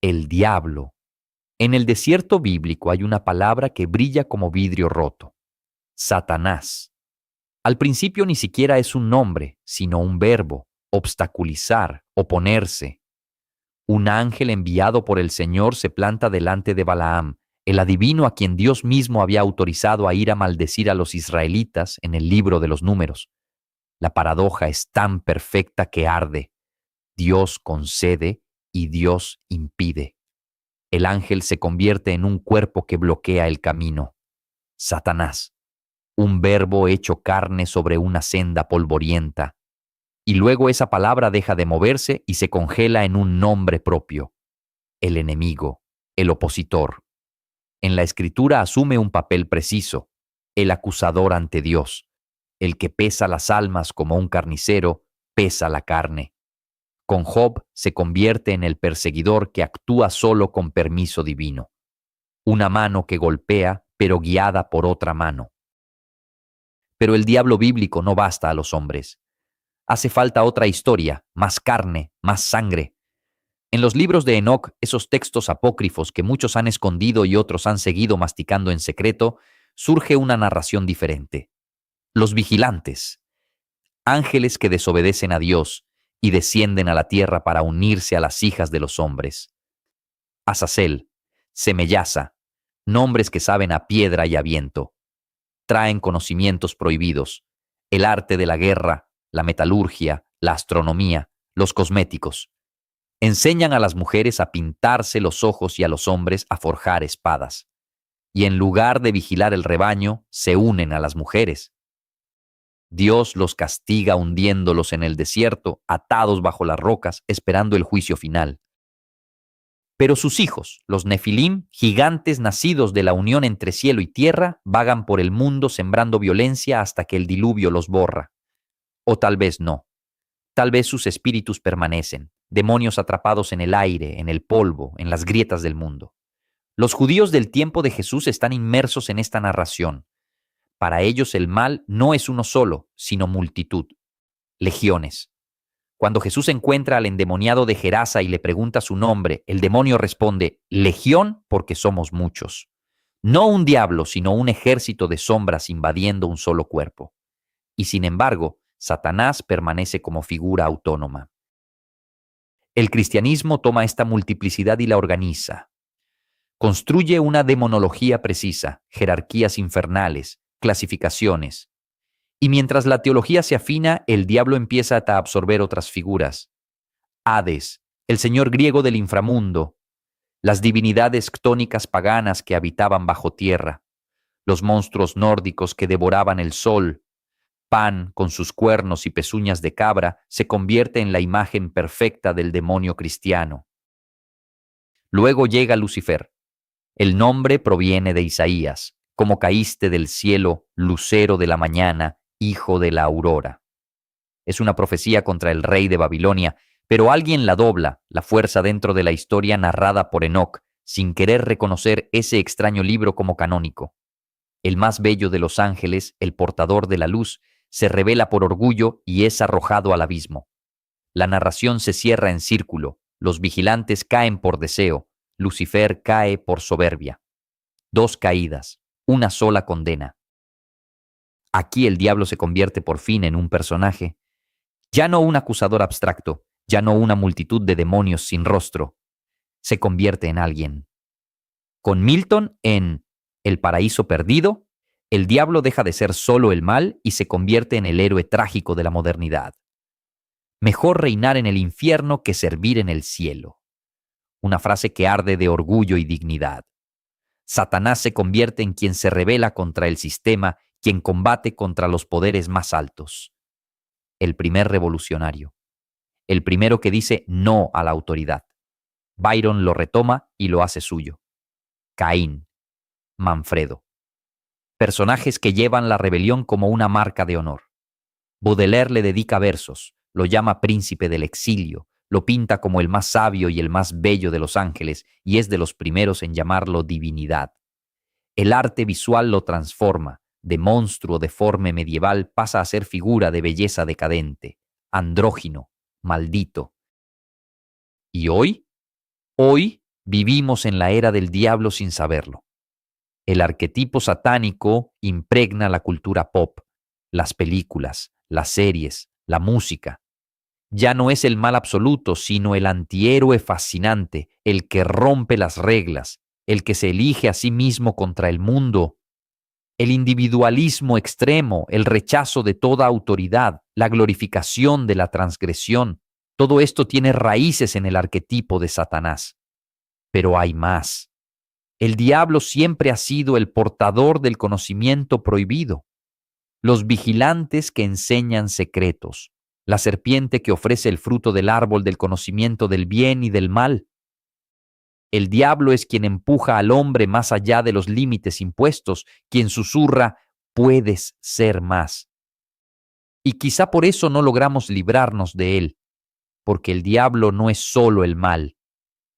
El diablo. En el desierto bíblico hay una palabra que brilla como vidrio roto. Satanás. Al principio ni siquiera es un nombre, sino un verbo: obstaculizar, oponerse. Un ángel enviado por el Señor se planta delante de Balaam, el adivino a quien Dios mismo había autorizado a ir a maldecir a los israelitas en el libro de los Números. La paradoja es tan perfecta que arde. Dios concede y Dios impide. El ángel se convierte en un cuerpo que bloquea el camino. Satanás, un verbo hecho carne sobre una senda polvorienta. Y luego esa palabra deja de moverse y se congela en un nombre propio: el enemigo, el opositor. En la Escritura asume un papel preciso: el acusador ante Dios. El que pesa las almas como un carnicero, pesa la carne. Con Job se convierte en el perseguidor que actúa solo con permiso divino. Una mano que golpea, pero guiada por otra mano. Pero el diablo bíblico no basta a los hombres. Hace falta otra historia, más carne, más sangre. En los libros de Enoc, esos textos apócrifos que muchos han escondido y otros han seguido masticando en secreto, surge una narración diferente. Los vigilantes, ángeles que desobedecen a Dios y descienden a la tierra para unirse a las hijas de los hombres. Azazel, Semeyasa, nombres que saben a piedra y a viento. Traen conocimientos prohibidos: el arte de la guerra, la metalurgia, la astronomía, los cosméticos. Enseñan a las mujeres a pintarse los ojos y a los hombres a forjar espadas. Y en lugar de vigilar el rebaño, se unen a las mujeres. Dios los castiga hundiéndolos en el desierto, atados bajo las rocas, esperando el juicio final. Pero sus hijos, los Nefilim, gigantes nacidos de la unión entre cielo y tierra, vagan por el mundo sembrando violencia hasta que el diluvio los borra. O tal vez no. Tal vez sus espíritus permanecen, demonios atrapados en el aire, en el polvo, en las grietas del mundo. Los judíos del tiempo de Jesús están inmersos en esta narración. Para ellos el mal no es uno solo, sino multitud, legiones. Cuando Jesús encuentra al endemoniado de Gerasa y le pregunta su nombre, el demonio responde: legión, porque somos muchos. No un diablo, sino un ejército de sombras invadiendo un solo cuerpo. Y sin embargo, Satanás permanece como figura autónoma. El cristianismo toma esta multiplicidad y la organiza. Construye una demonología precisa, jerarquías infernales, clasificaciones. Y mientras la teología se afina, el diablo empieza a absorber otras figuras. Hades, el señor griego del inframundo, las divinidades ctónicas paganas que habitaban bajo tierra, los monstruos nórdicos que devoraban el sol. Pan, con sus cuernos y pezuñas de cabra, se convierte en la imagen perfecta del demonio cristiano. Luego llega Lucifer. El nombre proviene de Isaías: como caíste del cielo, lucero de la mañana, hijo de la aurora. Es una profecía contra el rey de Babilonia, pero alguien la dobla, la fuerza dentro de la historia narrada por Enoc, sin querer reconocer ese extraño libro como canónico. El más bello de los ángeles, el portador de la luz, se revela por orgullo y es arrojado al abismo. La narración se cierra en círculo, los vigilantes caen por deseo, Lucifer cae por soberbia. 2 caídas, una sola condena. Aquí el diablo se convierte por fin en un personaje, ya no un acusador abstracto, ya no una multitud de demonios sin rostro. Se convierte en alguien. Con Milton en El paraíso perdido, el diablo deja de ser solo el mal y se convierte en el héroe trágico de la modernidad. Mejor reinar en el infierno que servir en el cielo. Una frase que arde de orgullo y dignidad. Satanás se convierte en quien se rebela contra el sistema, quien combate contra los poderes más altos. El primer revolucionario. El primero que dice no a la autoridad. Byron lo retoma y lo hace suyo. Caín. Manfredo. Personajes que llevan la rebelión como una marca de honor. Baudelaire le dedica versos, lo llama príncipe del exilio, lo pinta como el más sabio y el más bello de los ángeles, y es de los primeros en llamarlo divinidad. El arte visual lo transforma, de monstruo deforme medieval pasa a ser figura de belleza decadente, andrógino, maldito. ¿Y hoy? Hoy Vivimos en la era del diablo sin saberlo. El arquetipo satánico impregna la cultura pop, las películas, las series, la música. Ya no es el mal absoluto, sino el antihéroe fascinante, el que rompe las reglas, el que se elige a sí mismo contra el mundo. El individualismo extremo, el rechazo de toda autoridad, la glorificación de la transgresión, todo esto tiene raíces en el arquetipo de Satanás. Pero hay más. El diablo siempre ha sido el portador del conocimiento prohibido, los vigilantes que enseñan secretos, la serpiente que ofrece el fruto del árbol del conocimiento del bien y del mal. El diablo es quien empuja al hombre más allá de los límites impuestos, quien susurra, puedes ser más. Y quizá por eso no logramos librarnos de él, porque el diablo no es solo el mal,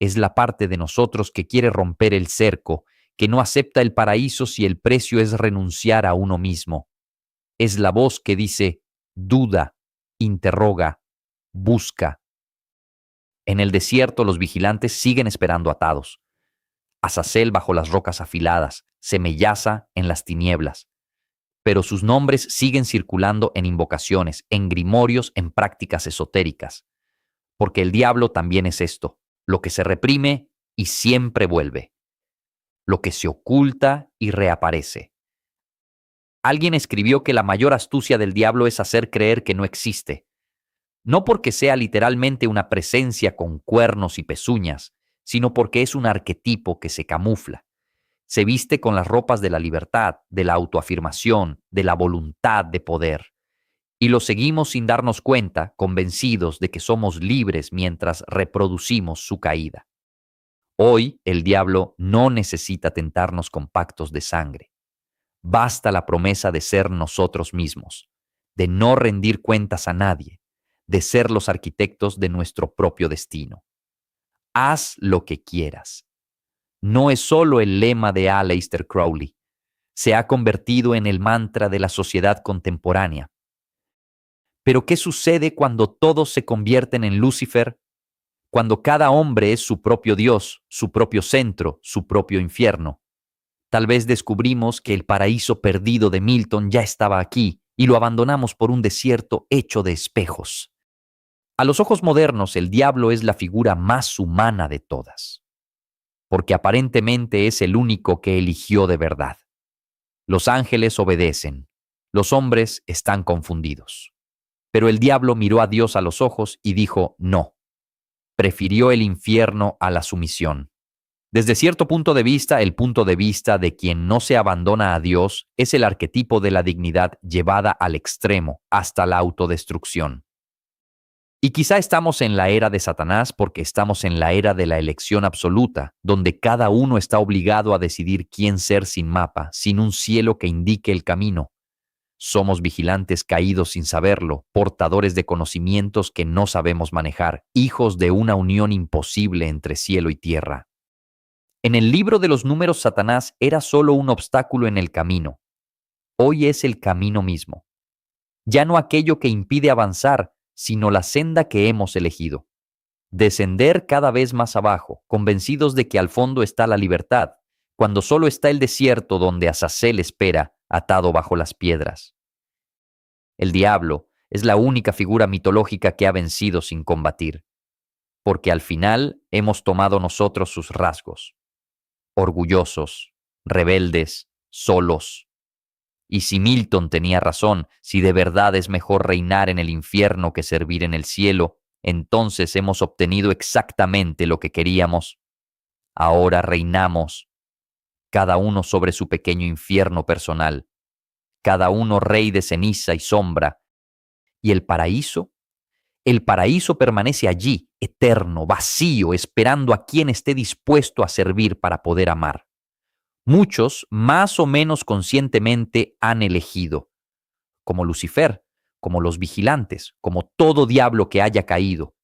es la parte de nosotros que quiere romper el cerco, que no acepta el paraíso si el precio es renunciar a uno mismo. Es la voz que dice, duda, interroga, busca. En el desierto los vigilantes siguen esperando atados. Azazel bajo las rocas afiladas, Semeyaza en las tinieblas. Pero sus nombres siguen circulando en invocaciones, en grimorios, en prácticas esotéricas. Porque el diablo también es esto, lo que se reprime y siempre vuelve, lo que se oculta y reaparece. Alguien escribió que la mayor astucia del diablo es hacer creer que no existe, no porque sea literalmente una presencia con cuernos y pezuñas, sino porque es un arquetipo que se camufla. Se viste con las ropas de la libertad, de la autoafirmación, de la voluntad de poder. Y lo seguimos sin darnos cuenta, convencidos de que somos libres mientras reproducimos su caída. Hoy el diablo no necesita tentarnos con pactos de sangre. Basta la promesa de ser nosotros mismos, de no rendir cuentas a nadie, de ser los arquitectos de nuestro propio destino. Haz lo que quieras. No es solo el lema de Aleister Crowley, se ha convertido en el mantra de la sociedad contemporánea. Pero ¿qué sucede cuando todos se convierten en Lucifer? Cuando cada hombre es su propio Dios, su propio centro, su propio infierno. Tal vez descubrimos que el paraíso perdido de Milton ya estaba aquí y lo abandonamos por un desierto hecho de espejos. A los ojos modernos, el diablo es la figura más humana de todas, porque aparentemente es el único que eligió de verdad. Los ángeles obedecen, los hombres están confundidos. Pero el diablo miró a Dios a los ojos y dijo no. Prefirió el infierno a la sumisión. Desde cierto punto de vista, el punto de vista de quien no se abandona a Dios es el arquetipo de la dignidad llevada al extremo, hasta la autodestrucción. Y quizá estamos en la era de Satanás porque estamos en la era de la elección absoluta, donde cada uno está obligado a decidir quién ser sin mapa, sin un cielo que indique el camino. Somos vigilantes caídos sin saberlo, portadores de conocimientos que no sabemos manejar, hijos de una unión imposible entre cielo y tierra. En el libro de los números, Satanás era solo un obstáculo en el camino. Hoy es el camino mismo. Ya no aquello que impide avanzar, sino la senda que hemos elegido. Descender cada vez más abajo, convencidos de que al fondo está la libertad, cuando solo está el desierto donde Azazel espera, atado bajo las piedras. El diablo es la única figura mitológica que ha vencido sin combatir, porque al final hemos tomado nosotros sus rasgos. Orgullosos, rebeldes, solos. Y si Milton tenía razón, si de verdad es mejor reinar en el infierno que servir en el cielo, entonces hemos obtenido exactamente lo que queríamos. Ahora reinamos, cada uno sobre su pequeño infierno personal, cada uno rey de ceniza y sombra. ¿Y el paraíso? El paraíso permanece allí, eterno, vacío, esperando a quien esté dispuesto a servir para poder amar. Muchos, más o menos conscientemente, han elegido, como Lucifer, como los vigilantes, como todo diablo que haya caído.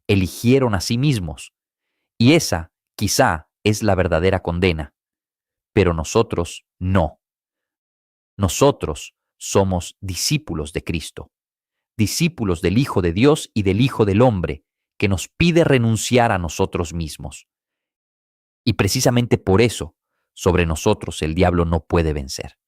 Eligieron a sí mismos. Y esa, quizá, es la verdadera condena. Pero nosotros no. Nosotros somos discípulos de Cristo, discípulos del Hijo de Dios y del Hijo del Hombre, que nos pide renunciar a nosotros mismos. Y precisamente por eso, sobre nosotros el diablo no puede vencer.